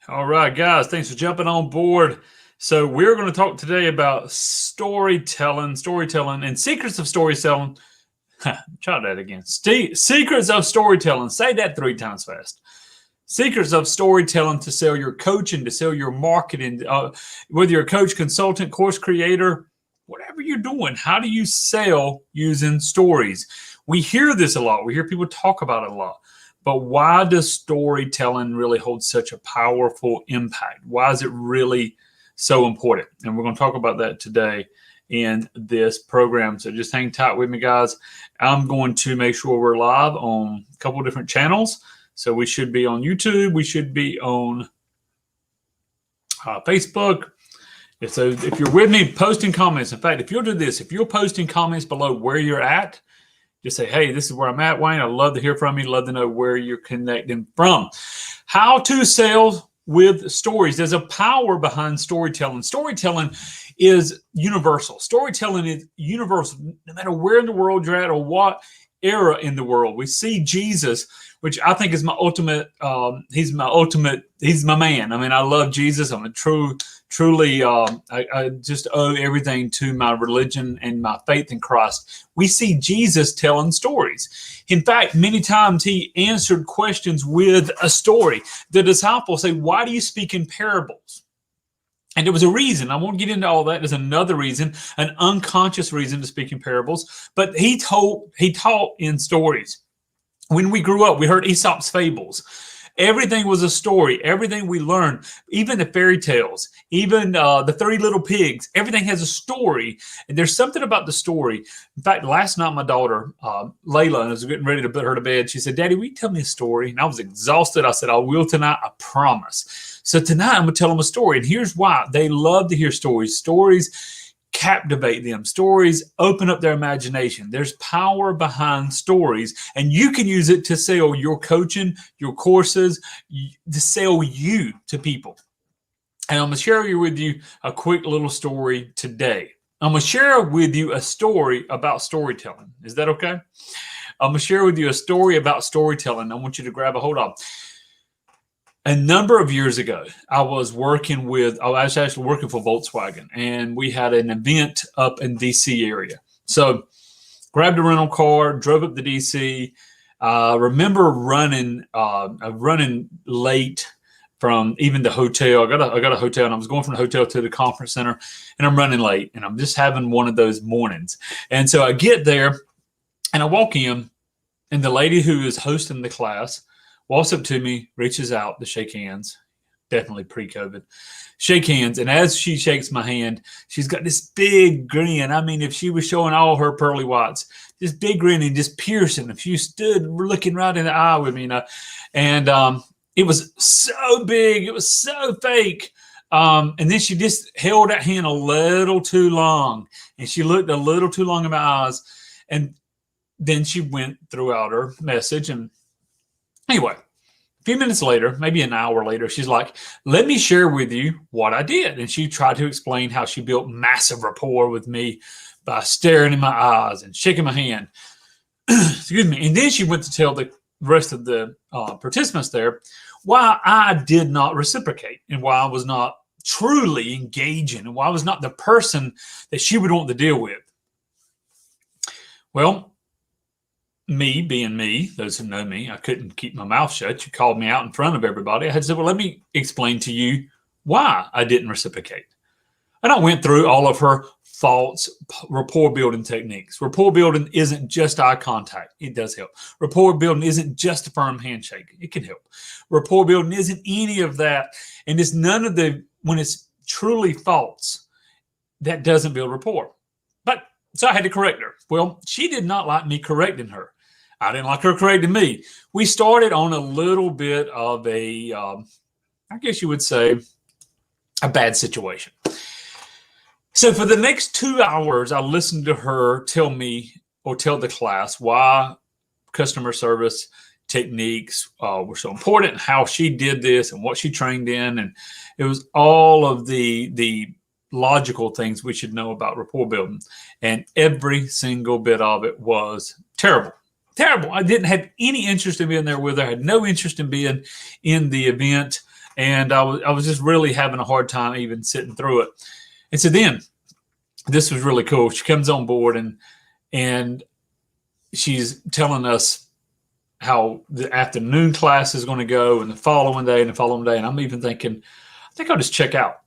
All right, guys, thanks for jumping on board. So, we're going to talk today about storytelling, and secrets of storytelling. Try that again. Secrets of storytelling. Say that 3 times fast. Secrets of storytelling to sell your coaching, to sell your marketing, whether you're a coach, consultant, course creator, whatever you're doing. How do you sell using stories? We hear this a lot. We hear people talk about it a lot. But why does storytelling really hold such a powerful impact? Why is it really so important? And we're going to talk about that today in this program. So just hang tight with me, guys. I'm going to make sure we're live on a couple of different channels. So we should be on YouTube. We should be on Facebook. So if you're with me, posting comments. In fact, if you'll do this, if you're posting comments below where you're at, just say, hey, this is where I'm at, Wayne. I'd love to hear from you. Love to know where you're connecting from. How to sell with stories. There's a power behind storytelling. Storytelling is universal. Storytelling is universal, no matter where in the world you're at or what era in the world. We see Jesus, which I think is my ultimate, he's my man. I mean, I love Jesus. I'm a truly, I just owe everything to my religion and my faith in Christ. We see Jesus telling stories. In fact, many times he answered questions with a story. The disciples say, why do you speak in parables? And there was a reason. I won't get into all that. There's another reason, an unconscious reason to speak in parables. But he taught in stories. When we grew up, we heard Aesop's fables. Everything was a story. Everything we learned, even the fairy tales, even the 3 Little Pigs, everything has a story. And there's something about the story. In fact, last night, my daughter, Layla, I was getting ready to put her to bed. She said, Daddy, will you tell me a story? And I was exhausted. I said, I will tonight. I promise. So tonight, I'm going to tell them a story. And here's why. They love to hear stories. Stories captivate them. Stories open up their imagination. There's power behind stories, and you can use it to sell your coaching, your courses, to sell you to people. And I'm going to share with you a quick little story today. I'm going to share with you a story about storytelling. Is that okay? I'm going to share with you a story about storytelling. I want you to grab a hold of. A number of years ago, I was actually working for Volkswagen, and we had an event up in DC area. So grabbed a rental car, drove up to DC. Remember running late from even the hotel. I got a hotel, and I was going from the hotel to the conference center, and I'm running late, and I'm just having one of those mornings. And so I get there, and I walk in, and the lady who is hosting the class walks up to me, reaches out to shake hands, definitely pre-COVID, shake hands. And as she shakes my hand, she's got this big grin. I mean, if she was showing all her pearly whites, this big grin and just piercing. If you stood looking right in the eye with me, and it was so big, it was so fake. And then she just held that hand a little too long, and she looked a little too long in my eyes. And then she went throughout her message. And anyway, a few minutes later, maybe an hour later, she's like, let me share with you what I did. And she tried to explain how she built massive rapport with me by staring in my eyes and shaking my hand. Excuse me. And then she went to tell the rest of the participants there why I did not reciprocate and why I was not truly engaging and why I was not the person that she would want to deal with. Well, me being me, those who know me, I couldn't keep my mouth shut. You called me out in front of everybody. I had to say, well, let me explain to you why I didn't reciprocate. And I went through all of her false rapport building techniques. Rapport building isn't just eye contact. It does help. Rapport building isn't just a firm handshake. It can help. Rapport building isn't any of that. And it's none of when it's truly false, that doesn't build rapport. So I had to correct her. Well, she did not like me correcting her. I didn't like her correcting me. We started on a little bit of I guess you would say, a bad situation. So for the next 2 hours, I listened to her tell me or tell the class why customer service techniques were so important, how she did this and what she trained in. And it was all of the logical things we should know about rapport building. And every single bit of it was terrible. Terrible. I didn't have any interest in being there with her. I had no interest in being in the event. And I was just really having a hard time even sitting through it. And so then this was really cool. She comes on board and she's telling us how the afternoon class is going to go and the following day and the following day. And I'm even thinking, I think I'll just check out.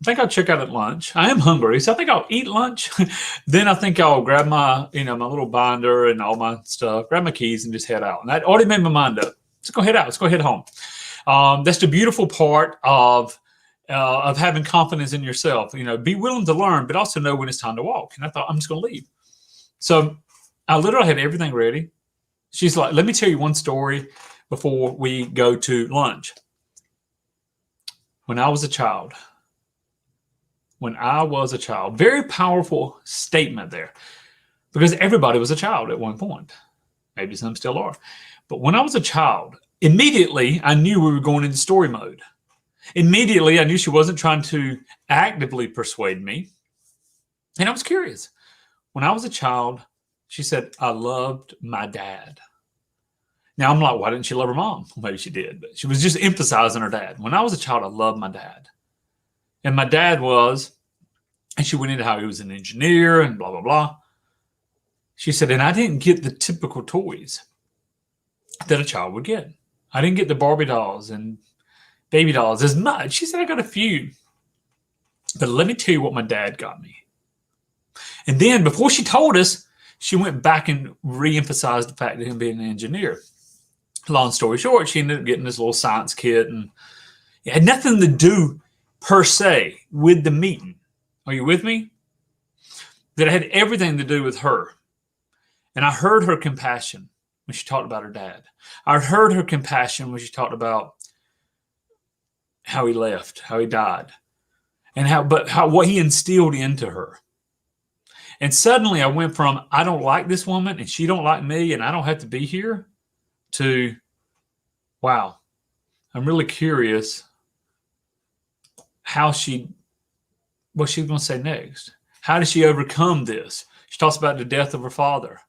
I think I'll check out at lunch. I am hungry, so I think I'll eat lunch. Then I think I'll grab my, my little binder and all my stuff, grab my keys and just head out. And I'd already made my mind up. Let's go head out. Let's go head home. That's the beautiful part of having confidence in yourself. Be willing to learn, but also know when it's time to walk. And I thought, I'm just going to leave. So I literally had everything ready. She's like, let me tell you one story before we go to lunch. When I was a child, very powerful statement there, because everybody was a child at one point. Maybe some still are. But when I was a child, immediately I knew we were going into story mode. Immediately I knew she wasn't trying to actively persuade me. And I was curious. When I was a child, she said, I loved my dad. Now I'm like, why didn't she love her mom? Well, maybe she did, but she was just emphasizing her dad. When I was a child, I loved my dad. And my dad and she went into how he was an engineer and blah, blah, blah. She said, and I didn't get the typical toys that a child would get. I didn't get the Barbie dolls and baby dolls as much. She said, I got a few. But let me tell you what my dad got me. And then before she told us, she went back and re-emphasized the fact of him being an engineer. Long story short, she ended up getting this little science kit, and it had nothing to do per se with the meeting. Are you with me? That it had everything to do with her. And I heard her compassion when she talked about her dad. I heard her compassion when she talked about how he left, how he died, and what he instilled into her. And suddenly I went from, I don't like this woman and she don't like me and I don't have to be here, to, wow, I'm really curious what she's going to say next. How does she overcome this? She talks about the death of her father.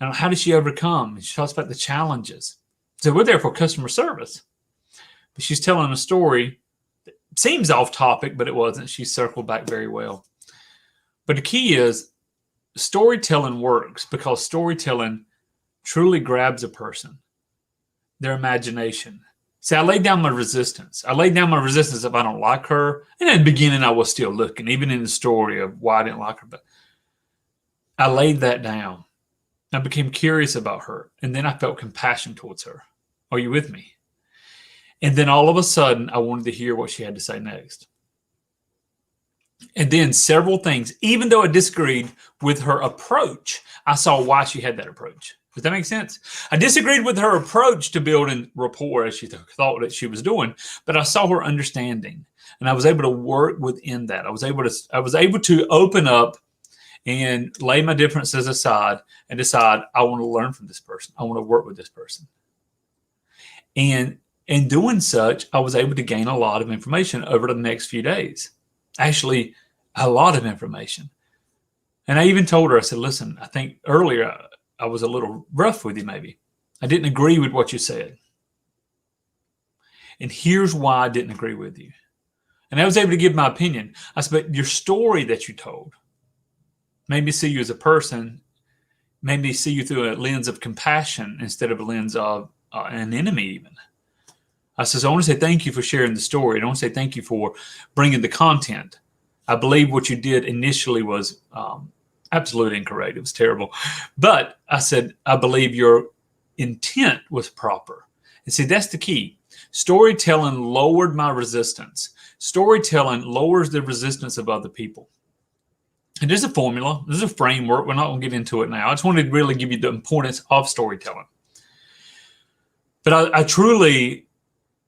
And how does she overcome? She talks about the challenges. So we're there for customer service. But she's telling a story that seems off topic, but it wasn't. She circled back very well. But the key is storytelling works because storytelling truly grabs a person, their imagination. See, I laid down my resistance. I laid down my resistance if I don't like her. And in the beginning, I was still looking, even in the story of why I didn't like her. But I laid that down. I became curious about her. And then I felt compassion towards her. Are you with me? And then all of a sudden, I wanted to hear what she had to say next. And then several things, even though I disagreed with her approach, I saw why she had that approach. Does that make sense? I disagreed with her approach to building rapport as she thought that she was doing, but I saw her understanding, and I was able to work within that. I was able to open up and lay my differences aside and decide I want to learn from this person. I want to work with this person. And in doing such, I was able to gain a lot of information over the next few days. Actually, a lot of information. And I even told her, I said, listen, I think earlier I was a little rough with you maybe. I didn't agree with what you said. And here's why I didn't agree with you. And I was able to give my opinion. I said, but your story that you told made me see you as a person, made me see you through a lens of compassion instead of a lens of an enemy even. I said, so I want to say thank you for sharing the story. I want to say thank you for bringing the content. I believe what you did initially was absolutely incorrect. It was terrible. But I said, I believe your intent was proper. And see, that's the key. Storytelling lowered my resistance. Storytelling lowers the resistance of other people. And there's a formula. There's a framework. We're not going to get into it now. I just wanted to really give you the importance of storytelling. But I truly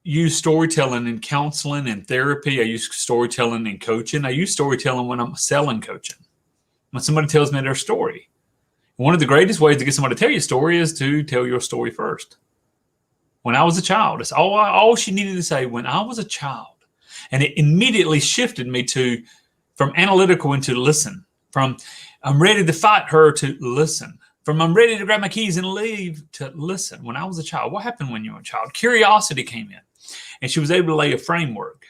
use storytelling in counseling and therapy. I use storytelling in coaching. I use storytelling when I'm selling coaching. When somebody tells me their story. One of the greatest ways to get somebody to tell you a story is to tell your story first. When I was a child, it's all she needed to say, when I was a child. And it immediately shifted me from analytical into listen. From I'm ready to fight her to listen. From I'm ready to grab my keys and leave to listen. When I was a child, what happened when you were a child? Curiosity came in. And she was able to lay a framework.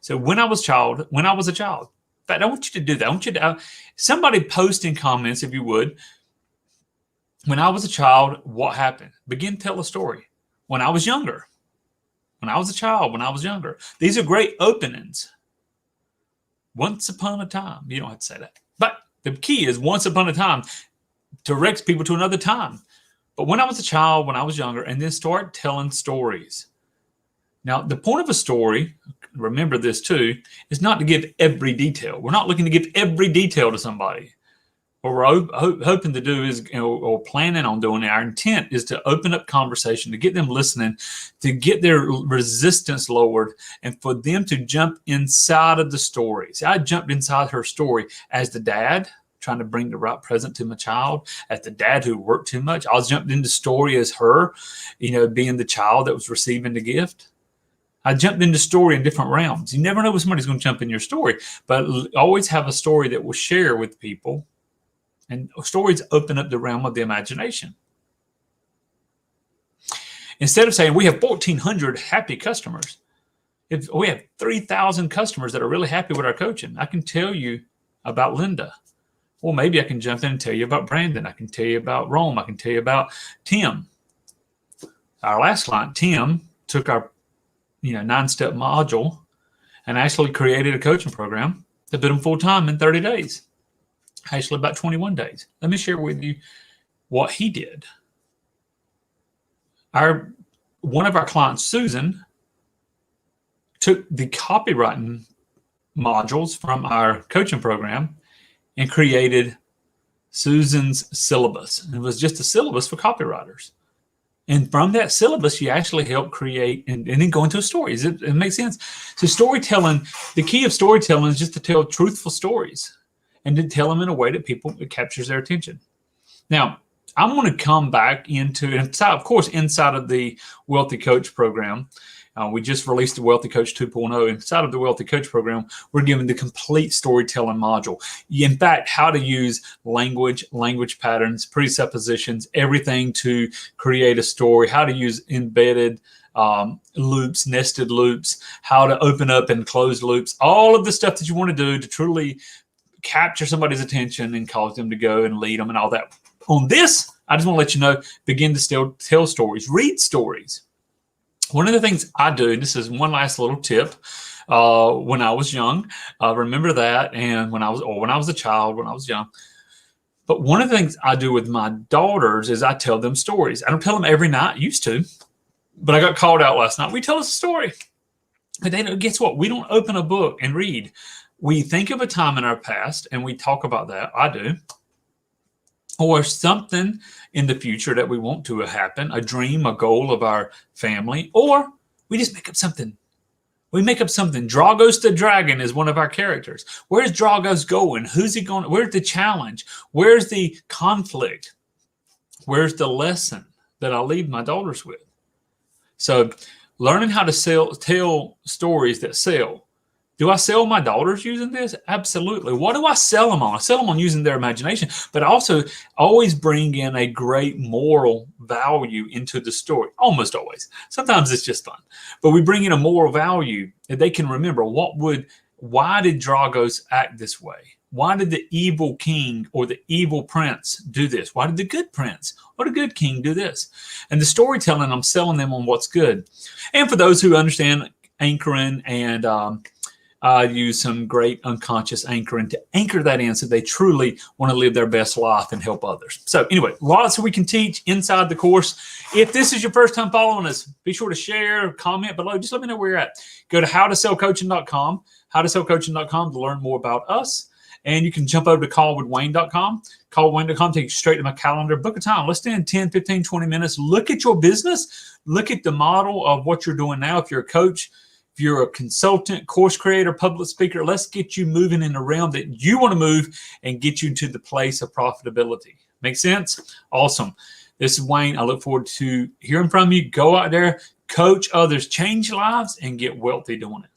So when I was a child, in fact, I want you to do that. I want you to, somebody post in comments, if you would, when I was a child, what happened? Begin to tell a story. When I was younger, when I was a child, when I was younger. These are great openings. Once upon a time. You don't have to say that. But the key is once upon a time directs people to another time. But when I was a child, when I was younger, and then start telling stories. Now, the point of a story, remember this too, is not to give every detail. We're not looking to give every detail to somebody. What we're hoping to do is, or planning on doing, our intent is to open up conversation, to get them listening, to get their resistance lowered, and for them to jump inside of the story. See, I jumped inside her story as the dad, trying to bring the right present to my child, as the dad who worked too much. I was jumped into the story as her, being the child that was receiving the gift. I jumped into story in different realms. You never know when somebody's going to jump in your story, but always have a story that will share with people. And stories open up the realm of the imagination. Instead of saying we have 1,400 happy customers, if we have 3,000 customers that are really happy with our coaching, I can tell you about Linda. Or maybe I can jump in and tell you about Brandon. I can tell you about Rome. I can tell you about Tim. Our last client, Tim, took our 9-step module and actually created a coaching program that put him full-time in 30 days. Actually, about 21 days. Let me share with you what he did. One of our clients, Susan, took the copywriting modules from our coaching program and created Susan's syllabus. It was just a syllabus for copywriters. And from that syllabus, she actually helped create and then go into stories. It makes sense. So storytelling, the key of storytelling is just to tell truthful stories. And to tell them in a way that it captures their attention. Now, I'm going to come back into, of course, inside of the Wealthy Coach program. We just released the Wealthy Coach 2.0. Inside of the Wealthy Coach program, we're given the complete storytelling module. In fact, how to use language patterns, presuppositions, everything to create a story, how to use embedded loops, nested loops, how to open up and close loops, all of the stuff that you want to do to truly capture somebody's attention and cause them to go and lead them and all that. On this, I just want to let you know, begin to still tell stories, read stories. One of the things I do, and this is one last little tip, when I was young, remember that, and when I was a child, when I was young. But one of the things I do with my daughters is I tell them stories. I don't tell them every night, used to, but I got called out last night. We tell us a story. But guess what? We don't open a book and read. We think of a time in our past and we talk about that. I do. Or something in the future that we want to happen, a dream, a goal of our family, or we just make up something. We make up something. Dragos the dragon is one of our characters. Where's Dragos going? Who's he going? Where's the challenge? Where's the conflict? Where's the lesson that I leave my daughters with? So learning how to tell stories that sell. Do I sell my daughters using this? Absolutely. What do I sell them on? I sell them on using their imagination, but I also always bring in a great moral value into the story. Almost always. Sometimes it's just fun, but we bring in a moral value that they can remember. Why did Dragos act this way? Why did the evil king or the evil prince do this? Why did the good prince or the good king do this? And the storytelling, I'm selling them on what's good. And for those who understand anchoring and, use some great unconscious anchoring to anchor that in so they truly want to live their best life and help others. So anyway, lots we can teach inside the course. If this is your first time following us, be sure to share, comment below. Just let me know where you're at. Go to howtosellcoaching.com, howtosellcoaching.com to learn more about us. And you can jump over to callwithwayne.com. Callwithwayne.com, take you straight to my calendar. Book a time. Let's spend 10, 15, 20 minutes. Look at your business. Look at the model of what you're doing now. If you're a coach, if you're a consultant, course creator, public speaker, let's get you moving in the realm that you want to move and get you to the place of profitability. Make sense? Awesome. This is Wayne. I look forward to hearing from you. Go out there, coach others, change lives, and get wealthy doing it.